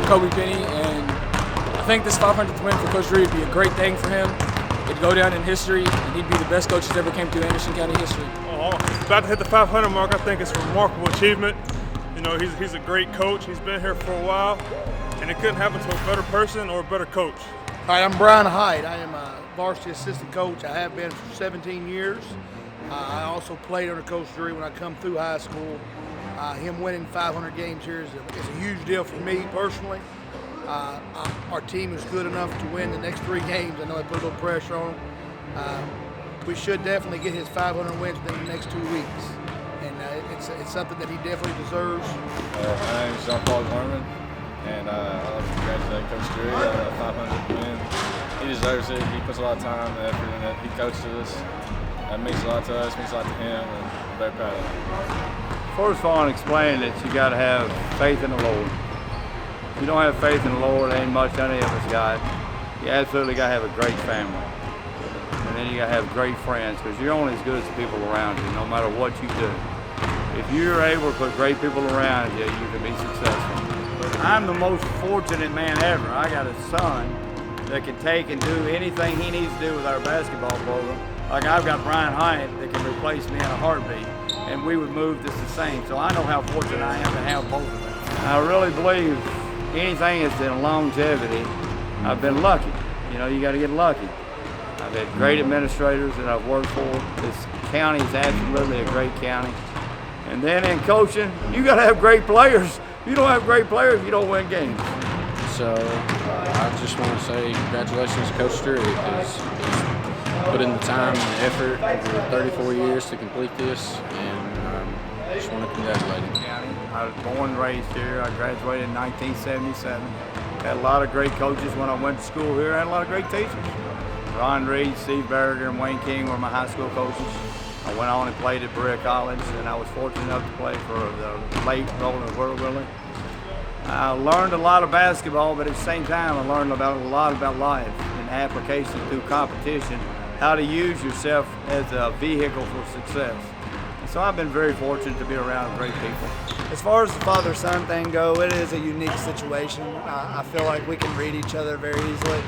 Kobe Penny, and I think this 500th win for Coach Drew would be a great thing for him. It'd go down in history, and he'd be the best coach that ever came through Anderson County history. About to hit the 500 mark. I think it's a remarkable achievement. You know, he's a great coach. He's been here for a while, and it couldn't happen to a better person or a better coach. Hi, I'm Brian Hyde. I am a varsity assistant coach. I have been for 17 years. I also played under Coach Drew when I come through high school. Him winning 500 games here is a huge deal for me personally. Our team is good enough to win the next 3 games. I know I put a little pressure on him. We should definitely get his 500 wins within the next 2 weeks. And it's something that he definitely deserves. My name is John Paul Gorman, and I'd like to congratulate Coach Drew on the 500th win. He deserves it. He puts a lot of time and effort in it. He coaches us. That means a lot to us, means a lot to him, and I'm very proud of him. First of all, I want to explain that you got to have faith in the Lord. If you don't have faith in the Lord, ain't much any of us got. You absolutely got to have a great family. And then you got to have great friends, because you're only as good as the people around you, no matter what you do. If you're able to put great people around you, you can be successful. I'm the most fortunate man ever. I got a son that can take and do anything he needs to do with our basketball program. Like I've got Brian Hyatt that can replace me in a heartbeat, and we would move just the same. So I know how fortunate I am to have both of them. I really believe anything that's in longevity, I've been lucky. You know, you got to get lucky. I've had great administrators that I've worked for. This county is absolutely a great county. And then in coaching, you got to have great players. If you don't have great players, you don't win games. So I just want to say congratulations to Coach Drew. He's put in the time and the effort over 34 years to complete this, and I just want to congratulate him. I was born and raised here. I graduated in 1977. Had a lot of great coaches when I went to school here. I had a lot of great teachers. Ron Reed, Steve Berger, and Wayne King were my high school coaches. I went on and played at Berea College, and I was fortunate enough to play for the late Roland Whirlwilly. I learned a lot of basketball, but at the same time, I learned a lot about life and application through competition, how to use yourself as a vehicle for success. And so I've been very fortunate to be around great people. As far as the father-son thing go, it is a unique situation. I feel like we can read each other very easily.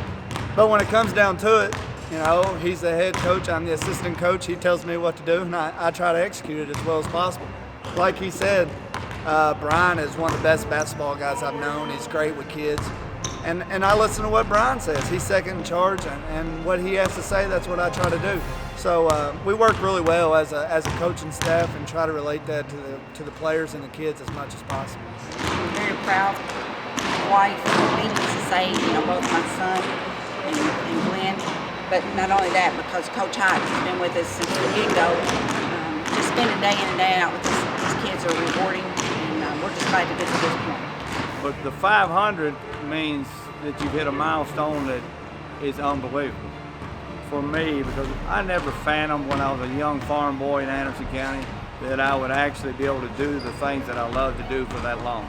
But when it comes down to it, you know, he's the head coach, I'm the assistant coach. He tells me what to do, and I try to execute it as well as possible. Like he said, Brian is one of the best basketball guys I've known. He's great with kids. And I listen to what Brian says. He's second in charge, and what he has to say, that's what I try to do. So we work really well as a coaching staff and try to relate that to the players and the kids as much as possible. I'm very proud wife. Needless to say, you know, both my son and Glenn. But not only that, because Coach Hyde has been with us since the get-go. Just spending day in and day out with these kids are rewarding, and we're just glad to get to this point. But the 500 means that you've hit a milestone that is unbelievable for me, because I never fathomed when I was a young farm boy in Anderson County that I would actually be able to do the things that I love to do for that long.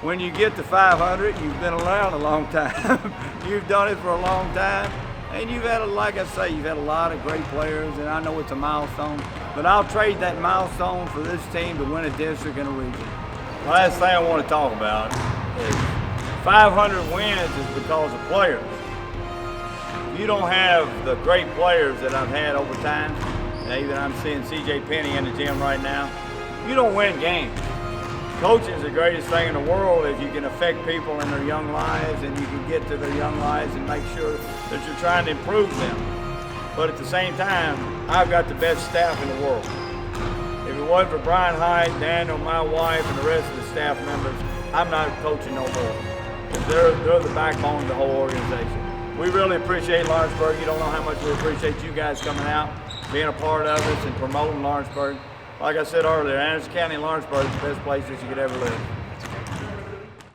When you get to 500, you've been around a long time. You've done it for a long time, and you've had, like I say, you've had a lot of great players, and I know it's a milestone, but I'll trade that milestone for this team to win a district and a region. Last thing I want to talk about is 500 wins is because of players. If you don't have the great players that I've had over time, and even I'm seeing C.J. Penny in the gym right now, you don't win games. Coaching is the greatest thing in the world if you can affect people in their young lives, and you can get to their young lives and make sure that you're trying to improve them. But at the same time, I've got the best staff in the world. If it wasn't for Brian Hyde, Daniel, my wife, and the rest of the staff members, I'm not coaching no more. They're the backbone of the whole organization. We really appreciate Lawrenceburg. You don't know how much we appreciate you guys coming out, being a part of us, and promoting Lawrenceburg. Like I said earlier, Anderson County and Lawrenceburg is the best places you could ever live.